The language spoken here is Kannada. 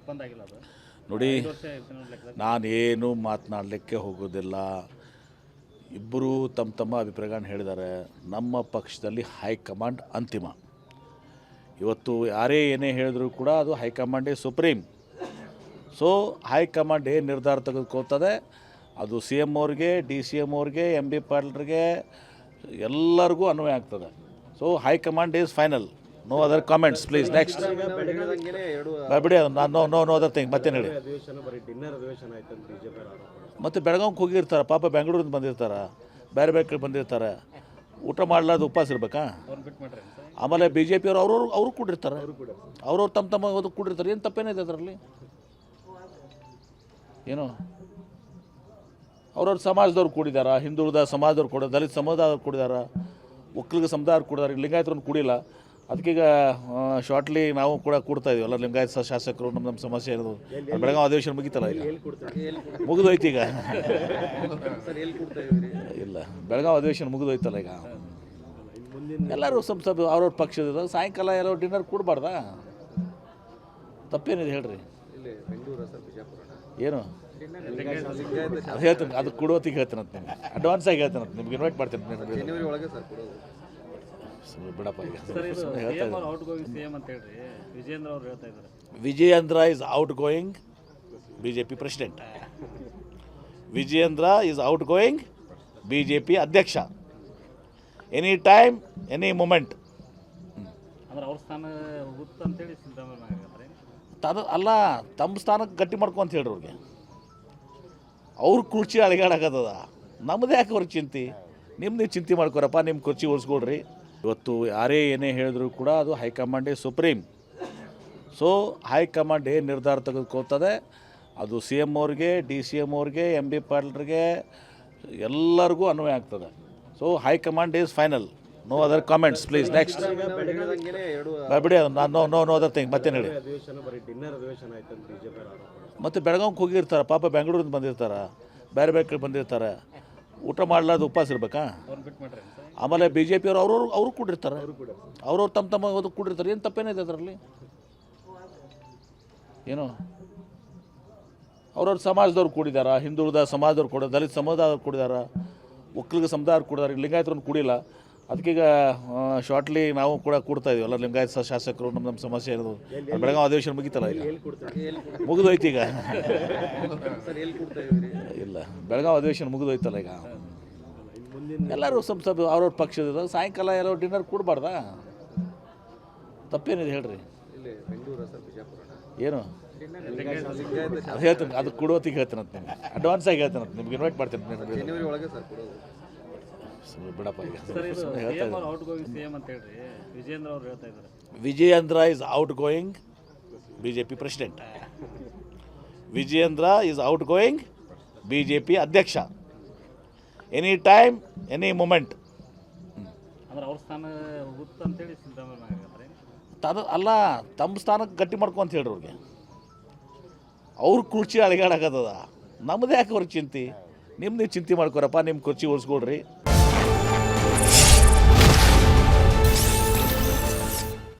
ಒಪ್ಪಂದ ಆಗಿಲ್ಲ ಅದು. ನೋಡಿ, 5 ವರ್ಷ ಇರ್ತೀನಿ ಅನ್ನೋ ಲೆಕ್ಕದಲ್ಲಿ. ನಾನೇನು ಮಾತನಾಡಲಿಕ್ಕೆ ಹೋಗೋದಿಲ್ಲ. ಇಬ್ಬರು ತಮ್ಮ ಅಭಿಪ್ರಾಯಗಳನ್ನು ಹೇಳಿದ್ದಾರೆ. ನಮ್ಮ ಪಕ್ಷದಲ್ಲಿ ಹೈಕಮಾಂಡ್ ಅಂತಿಮ. ಇವತ್ತು ಯಾರೇ ಏನೇ ಹೇಳಿದ್ರು ಕೂಡ ಅದು ಹೈಕಮಾಂಡೇ ಸುಪ್ರೀಂ. ಸೊ ಹೈಕಮಾಂಡ್ ಏನು ನಿರ್ಧಾರ ತೆಗೆದುಕೊಳ್ತದೆ ಅದು ಸಿ ಎಮ್ ಅವ್ರಿಗೆ, ಡಿ ಸಿ ಎಮ್ ಅವ್ರಿಗೆ, ಎಮ್ ಬಿ ಪಾಟೀಲ್ರಿಗೆ ಎಲ್ಲರಿಗೂ ಅನ್ವಯ ಆಗ್ತದೆ. So high command is final. No other comments please. Next ಬಿಡಿ, ನೋ ಅದರ್ ಥಿಂಗ್. ಮತ್ತೇನು ಹೇಳಿ. ಮತ್ತು ಬೆಳಗಾವಿಗೆ ಹೋಗಿರ್ತಾರೆ ಪಾಪ, ಬೆಂಗಳೂರಿಂದ ಬಂದಿರ್ತಾರೆ, ಬೇರೆ ಬೇರೆ ಕಡೆ ಬಂದಿರ್ತಾರೆ. ಊಟ ಮಾಡಲಾರ್ದು ಉಪವಾಸ ಇರ್ಬೇಕಾ? ಅವ್ರನ್ನ ಬಿಟ್ಟು ಮಾಡ್ರಿ ಅಂತ. ಆಮೇಲೆ ಬಿ ಜೆ ಪಿಯವರು ಅವರು ಕೂಡಿರ್ತಾರೆ, ಅವ್ರವ್ರು ತಮ್ಮ ಓದು ಕೂಡಿರ್ತಾರೆ. ಏನು ತಪ್ಪೇನಿದೆ ಅದರಲ್ಲಿ? ಏನು ಅವ್ರವ್ರ ಸಮಾಜದವ್ರು ಕೂಡಿದಾರ, ಹಿಂದುಳಿದ ಸಮಾಜದವ್ರು ಕೂಡ, ದಲಿತ ಸಮುದಾಯದವ್ರು ಕೂಡಿದಾರ, ಒಕ್ಕಲಿಗ ಸಮುದಾಯವ್ರು ಕೂಡಿದಾರೆ. ಈಗ ಲಿಂಗಾಯತರನ್ನು ಕೂಡಿಲ್ಲ. ಅದಕ್ಕೀಗ ಶಾರ್ಟ್ಲಿ ನಾವು ಕೂಡ ಕೂಡ್ತಾ ಇದೀವಿ ಎಲ್ಲ ಲಿಂಗಾಯತ ಶಾಸಕರು. ನಮ್ಮ ಸಮಸ್ಯೆ ಇರೋದು ಬೆಳಗಾವಿ ಅಧಿವೇಶನ ಮುಗಿತಲ್ಲ, ಈಗ ಮುಗಿದೋಯ್ತು. ಈಗ ಇಲ್ಲ, ಬೆಳಗಾವಿ ಅಧಿವೇಶನ ಮುಗಿದೋಯ್ತಲ್ಲ. ಈಗ ಎಲ್ಲರೂ ಅವ್ರವ್ರ ಪಕ್ಷದ ಸಾಯಂಕಾಲ ಎಲ್ಲೋ ಡಿನ್ನರ್ ಕೂಡಬಾರ್ದಾ? ತಪ್ಪೇನಿದೆ ಹೇಳ್ರಿ. ಏನು ಅದು ಹೇಳ್ತೀನಿ, ಅದು ಕೊಡೋತ್ತಿಗೆ ಹೇಳ್ತೀನಿ ಅಂತ ನಿಮ್ಗೆ ಅಡ್ವಾನ್ಸ್ ಆಗಿ ಹೇಳ್ತೀನಿ ಅಂತ ನಿಮ್ಗೆ ಇನ್ವೈಟ್ ಮಾಡ್ತೀನಿ. ಬಿಡಪ್ಪ, ಈಗ ಔಟ್ ಗೋಯಿಂಗ್ ಸಿಎಂ ಅಂತ ಹೇಳ್ರಿ ವಿಜೇಂದ್ರ ಅವರು ಹೇಳ್ತಾ ಇದ್ದಾರೆ. Vijayendra is outgoing BJP president. Vijayendra is outgoing BJP ಅಧ್ಯಕ್ಷ. Any time, any moment. ಅಂದ್ರೆ ಅವ್ರ ಸ್ಥಾನ ಹೋಗುತ್ತೆ ಅಂತೇಳಿ ಸಿದ್ದರಾಮಯ್ಯ ಅಲ್ಲ, ತಮ್ಮ ಸ್ಥಾನಕ್ಕೆ ಗಟ್ಟಿ ಮಾಡ್ಕೊ ಅಂತ ಹೇಳ್ರಿ ಅವ್ರಿಗೆ. ಅವ್ರ ಕುರ್ಚಿ ಅಳಿಗಾಡಕತ್ತದ, ನಮ್ಮದು ಯಾಕೆ ಅವ್ರ ಚಿಂತೆ? ನೀವು ಚಿಂತೆ ಮಾಡ್ಕೊರಪ್ಪ, ನಿಮ್ಮ ಕುರ್ಚಿ ಉಳಿಸ್ಕೊಳ್ರಿ. ಇವತ್ತು ಯಾರೇ ಏನೇ ಹೇಳಿದ್ರು ಕೂಡ ಅದು ಹೈಕಮಾಂಡೇ ಸುಪ್ರೀಂ. ಸೊ ಹೈಕಮಾಂಡ್ ಏನು ನಿರ್ಧಾರ ತೆಗೆದುಕೊಳ್ತದೆ ಅದು ಸಿ ಎಮ್ ಅವ್ರಿಗೆ, ಡಿ ಸಿ ಎಮ್ ಅವ್ರಿಗೆ, ಎಮ್ ಬಿ ಪಾಟೀಲ್ರಿಗೆ ಎಲ್ಲರಿಗೂ ಅನ್ವಯ ಆಗ್ತದೆ. So high command is final. No other comments please. Next ಬಿಡಿ, ನೋ ಅದರ್ ಥಿಂಗ್. ಮತ್ತೇನು ಹೇಳಿ. ಮತ್ತು ಬೆಳಗಾವಿಗೆ ಹೋಗಿರ್ತಾರೆ ಪಾಪ, ಬೆಂಗಳೂರಿಂದ ಬಂದಿರ್ತಾರೆ, ಬೇರೆ ಬೇರೆ ಕಡೆ ಬಂದಿರ್ತಾರೆ. ಊಟ ಮಾಡಲಾರ್ದು ಉಪವಾಸ ಇರ್ಬೇಕಾ? ಅವ್ರನ್ನ ಬಿಟ್ಟು ಮಾಡ್ರಿ ಅಂತ. ಆಮೇಲೆ ಬಿ ಜೆ ಪಿಯವರು ಅವರು ಕೂಡಿರ್ತಾರೆ, ಅವ್ರವ್ರು ತಮ್ಮ ಓದು ಕೂಡಿರ್ತಾರೆ. ಏನು ತಪ್ಪೇನಿದೆ ಅದರಲ್ಲಿ? ಏನು ಅವ್ರವ್ರ ಸಮಾಜದವ್ರು ಕೂಡಿದಾರ, ಹಿಂದುಳಿದ ಸಮಾಜದವ್ರು ಕೂಡ, ದಲಿತ ಸಮುದಾಯದವ್ರು ಕೂಡಿದಾರ, ಒಕ್ಕಲಿಗ ಸಮುದಾಯವ್ರು ಕೂಡಿದಾರೆ. ಈಗ ಲಿಂಗಾಯತರನ್ನು ಕೂಡಿಲ್ಲ. ಅದಕ್ಕೀಗ ಶಾರ್ಟ್ಲಿ ನಾವು ಕೂಡ ಕೂಡ್ತಾ ಇದೀವಿ ಎಲ್ಲ ಲಿಂಗಾಯತ ಶಾಸಕರು. ನಮ್ಮ ಸಮಸ್ಯೆ ಇರೋದು ಬೆಳಗಾವಿ ಅಧಿವೇಶನ ಮುಗಿತಲ್ಲ, ಈಗ ಮುಗಿದೋಯ್ತು. ಈಗ ಇಲ್ಲ, ಬೆಳಗಾವಿ ಅಧಿವೇಶನ ಮುಗಿದೋಯ್ತಲ್ಲ. ಈಗ ಎಲ್ಲರೂ ಅವ್ರವ್ರ ಪಕ್ಷದ ಸಾಯಂಕಾಲ ಎಲ್ಲೋ ಡಿನ್ನರ್ ಕೂಡಬಾರ್ದಾ? ತಪ್ಪೇನಿದೆ ಹೇಳ್ರಿ. ಏನು ಅದು ಹೇಳ್ತೀನಿ, ಅದು ಕೊಡೋತ್ತಿಗೆ ಹೇಳ್ತೀನಿ ಅಂತ ನಿಮ್ಗೆ ಅಡ್ವಾನ್ಸ್ ಆಗಿ ಹೇಳ್ತೀನಿ ಅಂತ ನಿಮ್ಗೆ ಇನ್ವೈಟ್ ಮಾಡ್ತೀನಿ. ಬಿಡಪ್ಪ, ಈಗ ಔಟ್ ಗೋಯಿಂಗ್ ಸಿಎಂ ಅಂತ ಹೇಳ್ರಿ ವಿಜೇಂದ್ರ ಅವರು ಹೇಳ್ತಾ ಇದ್ದಾರೆ. Vijayendra is outgoing BJP president. Vijayendra is outgoing BJP ಅಧ್ಯಕ್ಷ. Any time, any moment. ಅಂದ್ರೆ ಅವ್ರ ಸ್ಥಾನ ಹೋಗುತ್ತೆ ಅಂತೇಳಿ ಸಿದ್ದರಾಮಯ್ಯ ಅಲ್ಲ, ತಮ್ಮ ಸ್ಥಾನಕ್ಕೆ ಗಟ್ಟಿ ಮಾಡ್ಕೊ ಅಂತ ಹೇಳ್ರಿ ಅವ್ರಿಗೆ. ಅವ್ರ ಕುರ್ಚಿ ಅಳಿಗಾಡಕತ್ತದ, ನಮ್ಮದು ಯಾಕೆ ಅವ್ರ ಚಿಂತೆ? ನೀವು ಚಿಂತೆ ಮಾಡ್ಕೊರಪ್ಪ, ನಿಮ್ಮ ಕುರ್ಚಿ ಉಳಿಸ್ಕೊಳ್ರಿ.